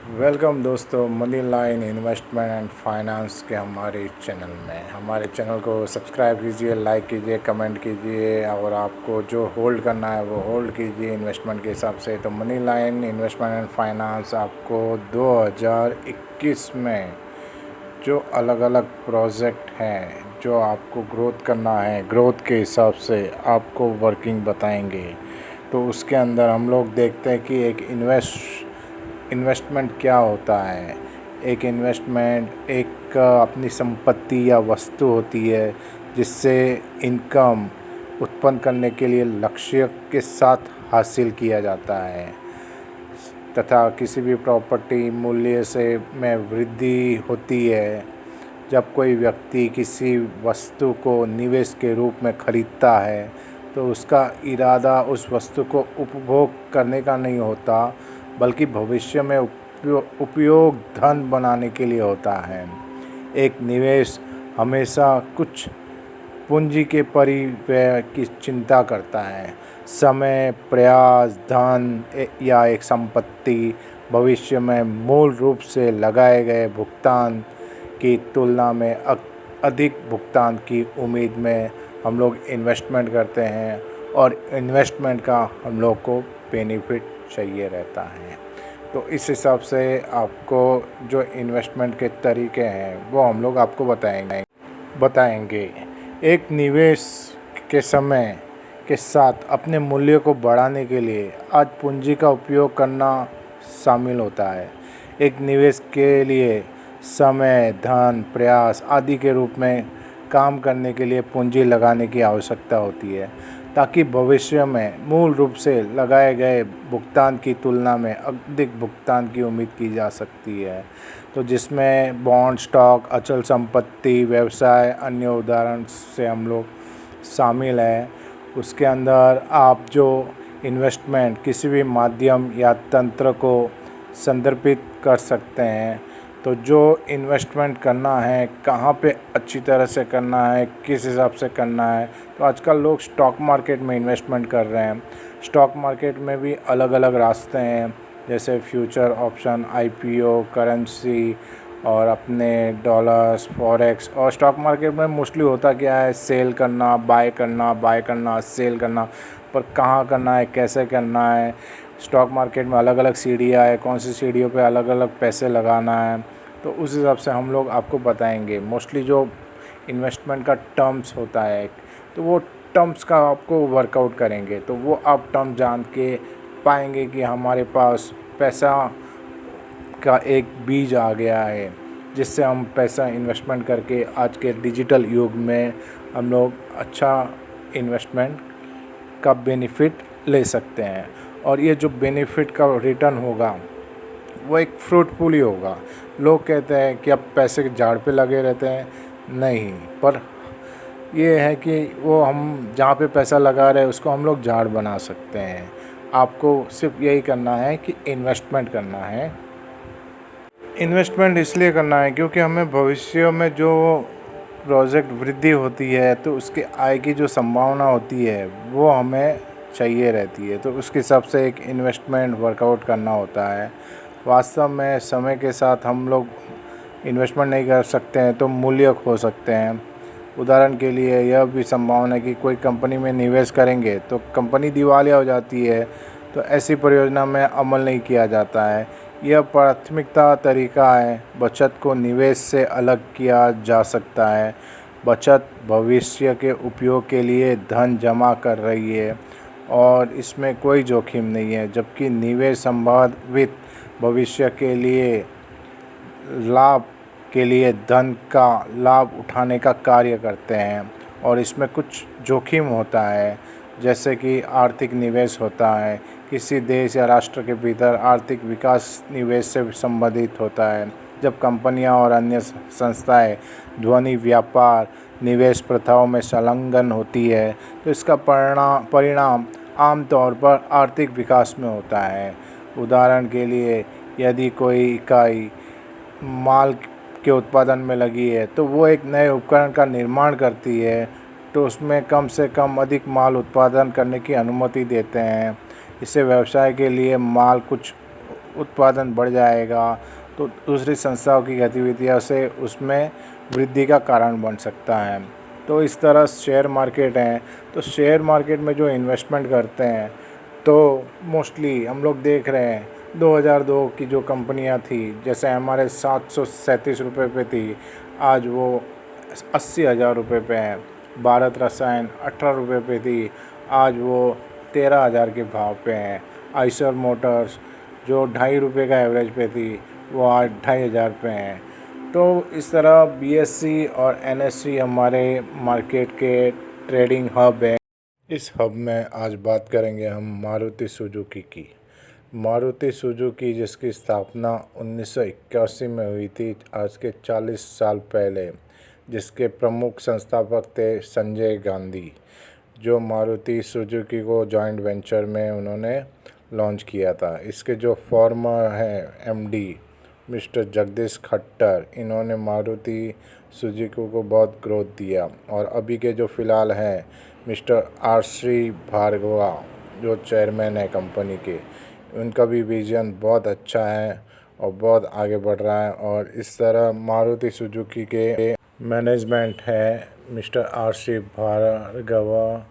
Welcome दोस्तों, money line investment and finance के हमारे चैनल को सब्सक्राइब कीजिए, लाइक कीजिए, कमेंट कीजिए और आपको जो होल्ड करना है वो होल्ड कीजिए इन्वेस्टमेंट के हिसाब से। तो money line investment and finance आपको 2021 में जो अलग अलग प्रोजेक्ट हैं जो आपको ग्रोथ करना है, ग्रोथ के हिसाब से आपको वर्किंग बताएंगे। तो उसके अंदर हम लोग देखते हैं कि एक इन्वेस्टमेंट क्या होता है। एक इन्वेस्टमेंट एक अपनी संपत्ति या वस्तु होती है जिससे इनकम उत्पन्न करने के लिए लक्ष्य के साथ हासिल किया जाता है तथा किसी भी प्रॉपर्टी मूल्य से में वृद्धि होती है जब कोई व्यक्ति किसी वस्तु को निवेश के रूप में खरीदता है। तो उसका इरादा उस वस्तु को उपभोग करने का नहीं होता बल्कि भविष्य में उपयोग धन बनाने के लिए होता है। एक निवेश हमेशा कुछ पूंजी के परिव्यय की चिंता करता है। समय, प्रयास, धन या एक संपत्ति भविष्य में मूल रूप से लगाए गए भुगतान की तुलना में अधिक भुगतान की उम्मीद में हम लोग इन्वेस्टमेंट करते हैं और इन्वेस्टमेंट का हम लोग को बेनिफिट चाहिए रहता है। तो इस हिसाब से आपको जो इन्वेस्टमेंट के तरीके हैं वो हम लोग आपको बताएंगे। एक निवेश के समय के साथ अपने मूल्य को बढ़ाने के लिए आज पूंजी का उपयोग करना शामिल होता है। एक निवेश के लिए समय, धन, प्रयास आदि के रूप में काम करने के लिए पूंजी लगाने की आवश्यकता होती है ताकि भविष्य में मूल रूप से लगाए गए भुगतान की तुलना में अधिक भुगतान की उम्मीद की जा सकती है। तो जिसमें बॉन्ड, स्टॉक, अचल संपत्ति, व्यवसाय, अन्य उदाहरण से हम लोग शामिल हैं। उसके अंदर आप जो इन्वेस्टमेंट किसी भी माध्यम या तंत्र को संदर्भित कर सकते हैं। तो जो इन्वेस्टमेंट करना है, कहाँ पे अच्छी तरह से करना है, किस हिसाब से करना है। तो आजकल लोग स्टॉक मार्केट में इन्वेस्टमेंट कर रहे हैं। स्टॉक मार्केट में भी अलग अलग रास्ते हैं जैसे फ्यूचर ऑप्शन, आईपीओ, करेंसी और अपने डॉलर्स, फॉरेक्स। और स्टॉक मार्केट में मोस्टली होता क्या है, सेल करना, बाय करना, सेल करना। पर कहाँ करना है, कैसे करना है। स्टॉक मार्केट में अलग अलग सीढ़ियाँ है, कौन सी सीढ़ियों पे अलग अलग पैसे लगाना है। तो उस हिसाब से हम लोग आपको बताएंगे। मोस्टली जो इन्वेस्टमेंट का टर्म्स होता है तो वो टर्म्स का आपको वर्कआउट करेंगे तो वो आप टर्म जान के पाएंगे कि हमारे पास पैसा का एक बीज आ गया है जिससे हम पैसा इन्वेस्टमेंट करके आज के डिजिटल युग में हम लोग अच्छा इन्वेस्टमेंट का बेनिफिट ले सकते हैं। और ये जो बेनिफिट का रिटर्न होगा वो एक फ्रूटफुल ही होगा। लोग कहते हैं कि अब पैसे के झाड़ पे लगे रहते हैं, नहीं, पर ये है कि वो हम जहाँ पे पैसा लगा रहे हैं उसको हम लोग झाड़ बना सकते हैं। आपको सिर्फ यही करना है कि इन्वेस्टमेंट करना है। इन्वेस्टमेंट इसलिए करना है क्योंकि हमें भविष्य में जो प्रोजेक्ट वृद्धि होती है तो उसके आय की जो संभावना होती है वो हमें चाहिए रहती है। तो उसके हिसाब से एक इन्वेस्टमेंट वर्कआउट करना होता है। वास्तव में समय के साथ हम लोग इन्वेस्टमेंट नहीं कर सकते हैं तो मूल्य खो सकते हैं। उदाहरण के लिए यह भी संभावना है कि कोई कंपनी में निवेश करेंगे तो कंपनी दिवालिया हो जाती है, तो ऐसी परियोजना में अमल नहीं किया जाता है। यह प्राथमिकता तरीका है। बचत को निवेश से अलग किया जा सकता है। बचत भविष्य के उपयोग के लिए धन जमा कर रही है और इसमें कोई जोखिम नहीं है, जबकि निवेश संभावित भविष्य के लिए लाभ के लिए धन का लाभ उठाने का कार्य करते हैं और इसमें कुछ जोखिम होता है जैसे कि आर्थिक निवेश होता है। किसी देश या राष्ट्र के भीतर आर्थिक विकास निवेश से संबंधित होता है। जब कंपनियां और अन्य संस्थाएं ध्वनि व्यापार निवेश प्रथाओं में संलग्न होती है तो इसका परिणाम आमतौर पर आर्थिक विकास में होता है। उदाहरण के लिए यदि कोई इकाई माल के उत्पादन में लगी है तो वो एक नए उपकरण का निर्माण करती है तो उसमें कम से कम अधिक माल उत्पादन करने की अनुमति देते हैं। इससे व्यवसाय के लिए माल कुछ उत्पादन बढ़ जाएगा तो दूसरी संस्थाओं की गतिविधियों से उसमें वृद्धि का कारण बन सकता है। तो इस तरह शेयर मार्केट है, तो शेयर मार्केट में जो इन्वेस्टमेंट करते हैं तो मोस्टली हम लोग देख रहे हैं 2002 की जो कंपनियां थी, जैसे हमारे 737 रुपये पे थी, आज वो 80,000 रुपये पे है। भारत रसायन 18 रुपये पे थी, आज वो 13,000 के भाव पे हैं। आइसर मोटर्स जो 2.5 रुपये का एवरेज पे थी, वो आज 2,500 पे हैं। तो इस तरह बीएससी और एनएससी हमारे मार्केट के ट्रेडिंग हब है। इस हब में आज बात करेंगे हम मारुति सुजुकी की। मारुति सुजुकी जिसकी स्थापना 1981 में हुई थी, आज के 40 साल पहले, जिसके प्रमुख संस्थापक थे संजय गांधी, जो मारुति सुजुकी को जॉइंट वेंचर में उन्होंने लॉन्च किया था। इसके जो फॉर्मर हैं एमडी मिस्टर जगदीश खट्टर, इन्होंने मारुति सुजुकी को बहुत ग्रोथ दिया। और अभी के जो फ़िलहाल हैं मिस्टर आर.सी. भार्गवा, जो चेयरमैन है कंपनी के, उनका भी विज़न बहुत अच्छा है और बहुत आगे बढ़ रहा है। और इस तरह मारुति सुजुकी के मैनेजमेंट है मिस्टर आर.सी. भार्गवा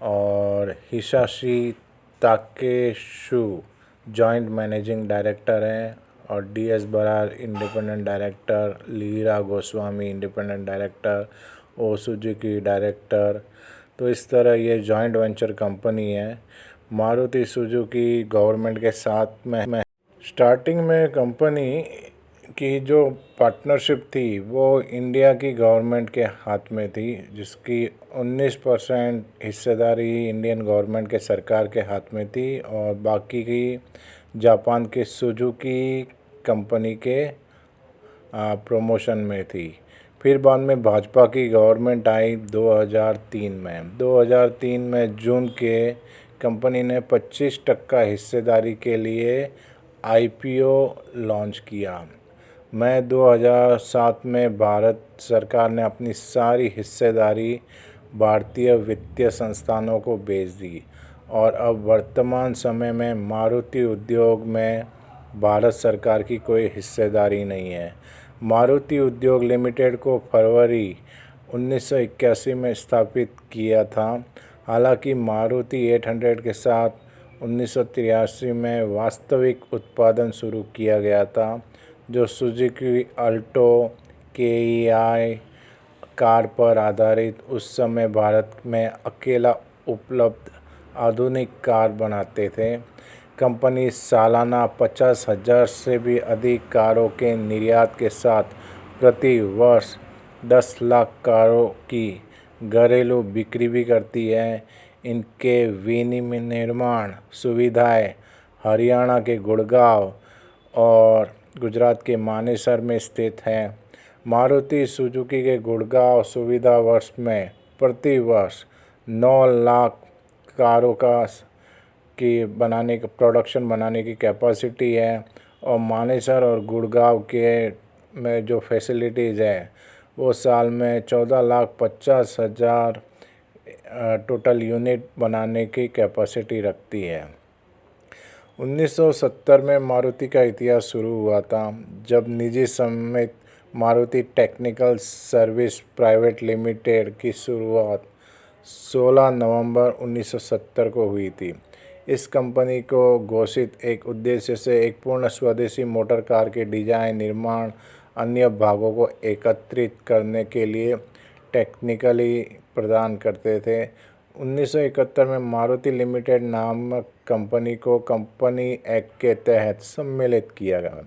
और Hisashi Takeuchi joint managing director हैं, और D S. Brar independent director, Lira Goswami independent director, O Suzuki director. तो इस तरह ये जॉइंट वेंचर कंपनी है मारुति सुजुकी गवर्नमेंट के साथ में। स्टार्टिंग में कंपनी की जो पार्टनरशिप थी वो इंडिया की गवर्नमेंट के हाथ में थी, जिसकी 19% हिस्सेदारी इंडियन गवर्नमेंट के सरकार के हाथ में थी और बाकी की जापान के सुजुकी कंपनी के प्रमोशन में थी। फिर बाद में भाजपा की गवर्नमेंट आई 2003 में। 2003 में जून के कंपनी ने 25% हिस्सेदारी के लिए आईपीओ लॉन्च किया। मई 2007 में भारत सरकार ने अपनी सारी हिस्सेदारी भारतीय वित्तीय संस्थानों को बेच दी और अब वर्तमान समय में मारुति उद्योग में भारत सरकार की कोई हिस्सेदारी नहीं है। मारुति उद्योग लिमिटेड को फरवरी 1981 में स्थापित किया था। हालांकि मारुति 800 के साथ 1983 में वास्तविक उत्पादन शुरू किया गया था, जो सुजुकी अल्टो केईआई कार पर आधारित उस समय भारत में अकेला उपलब्ध आधुनिक कार बनाते थे। कंपनी सालाना 50,000 से भी अधिक कारों के निर्यात के साथ प्रति वर्ष 10 लाख कारों की घरेलू बिक्री भी करती है। इनके विनिर्माण सुविधाएं हरियाणा के गुड़गांव और गुजरात के मानेसर में स्थित हैं। मारुति सुजुकी के गुड़गांव सुविधा वर्ष में प्रति वर्ष 9 लाख कारों की प्रोडक्शन बनाने की कैपेसिटी है, और मानेसर और गुड़गांव के में जो फैसिलिटीज़ है वो साल में 14,50,000 टोटल यूनिट बनाने की कैपेसिटी रखती है। 1970 में मारुति का इतिहास शुरू हुआ था, जब निजी समेत Maruti technical service private limited की शुरुआत 16 नवंबर 1970 को हुई थी। इस कंपनी को घोषित एक उद्देश्य से एक पूर्ण स्वदेशी मोटर कार के डिजाइन, निर्माण, अन्य भागों को एकत्रित करने के लिए टेक्निकली प्रदान करते थे। 1971 में मारुति लिमिटेड नामक कंपनी को कंपनी एक्ट के तहत सम्मिलित किया गया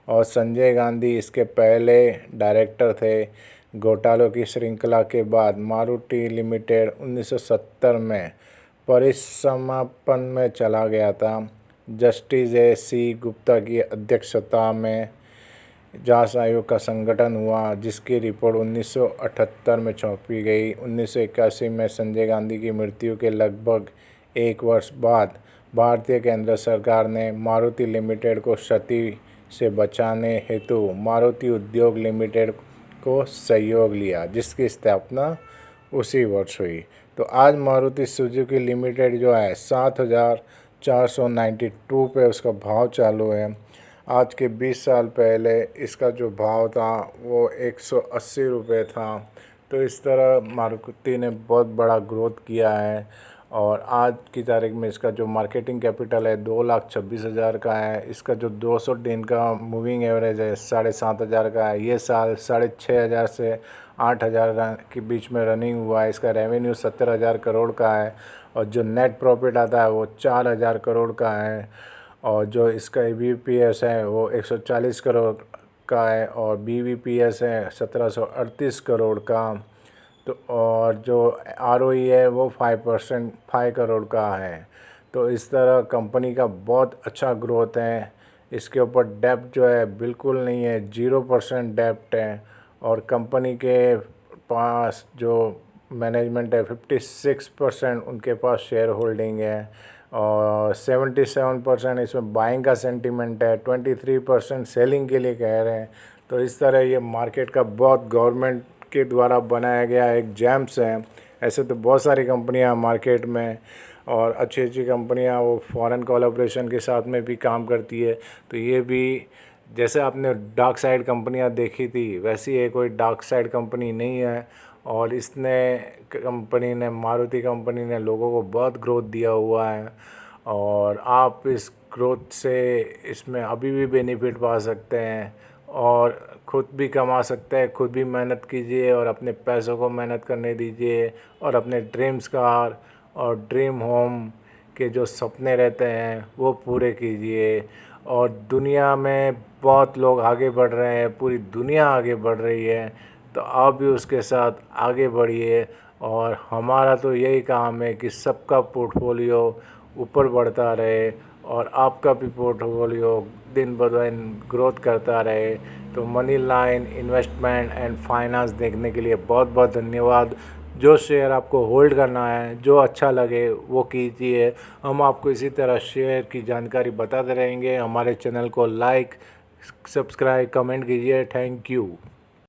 और संजय गांधी इसके पहले डायरेक्टर थे। घोटालों की श्रृंखला के बाद मारुति लिमिटेड 1970 में परिसमापन में चला गया था। Justice AC. गुप्ता की अध्यक्षता में जांच आयोग का संगठन हुआ, जिसकी रिपोर्ट 1978 में सौंपी गई। 1981 में संजय गांधी की मृत्यु के लगभग एक वर्ष बाद भारतीय केंद्र सरकार ने मारुति लिमिटेड को क्षति से बचाने हेतु मारुति उद्योग लिमिटेड को सहयोग लिया, जिसकी स्थापना उसी वर्ष हुई। तो आज मारुति सुजुकी लिमिटेड जो है 7,492 पे उसका भाव चालू है। आज के 20 साल पहले इसका जो भाव था वो 180 रुपये था। तो इस तरह मारुति ने बहुत बड़ा ग्रोथ किया है और आज की तारीख में इसका जो मार्केटिंग कैपिटल है 2,26,000 का है। इसका जो 200 दिन का मूविंग एवरेज है 7,500 का है। ये साल 6,500 से 8,000 के बीच में रनिंग हुआ है। इसका रेवेन्यू 70,000 करोड़ का है और जो नेट प्रॉफिट आता है वो 4,000 करोड़ का है और जो इसका EBPS है वो 140 करोड़ का है और BVPS है 1738 करोड़ का। तो और जो ROE है वो 5%, 5 करोड़ का है। तो इस तरह कंपनी का बहुत अच्छा ग्रोथ है। इसके ऊपर डेप्ट जो है बिल्कुल नहीं है, 0% डेप्ट है और कंपनी के पास जो मैनेजमेंट है 56% उनके पास शेयर होल्डिंग है और 77% इसमें बाइंग का सेंटीमेंट है, 23% सेलिंग के लिए कह रहे हैं। तो इस तरह ये मार्केट का बहुत गवर्नमेंट के द्वारा बनाया गया एक जेम्स है। ऐसे तो बहुत सारी कंपनियां मार्केट में और अच्छी अच्छी कंपनियां वो फॉरेन कोलैबोरेशन के साथ में भी काम करती है। तो ये भी जैसे आपने डार्क साइड कंपनियां देखी थी वैसी ये कोई डार्क साइड कंपनी नहीं है और इसने कंपनी ने मारुति कंपनी ने लोगों को बहुत ग्रोथ दिया हुआ है और आप इस ग्रोथ से इसमें अभी भी बेनिफिट पा सकते हैं और खुद भी कमा सकते हैं। खुद भी मेहनत कीजिए और अपने पैसों को मेहनत करने दीजिए और अपने ड्रीम्स कार और ड्रीम होम के जो सपने रहते हैं वो पूरे कीजिए। और दुनिया में बहुत लोग आगे बढ़ रहे हैं, पूरी दुनिया आगे बढ़ रही है, तो आप भी उसके साथ आगे बढ़िए। और हमारा तो यही काम है कि सबका पोर्टफोलियो ऊपर बढ़ता रहे और आपका भी पोर्टफोलियो दिन ब दिन ग्रोथ करता रहे। तो money line investment and finance देखने के लिए बहुत बहुत धन्यवाद। जो शेयर आपको होल्ड करना है, जो अच्छा लगे वो कीजिए। हम आपको इसी तरह शेयर की जानकारी बताते रहेंगे। हमारे चैनल को लाइक, सब्सक्राइब, कमेंट कीजिए। Thank you.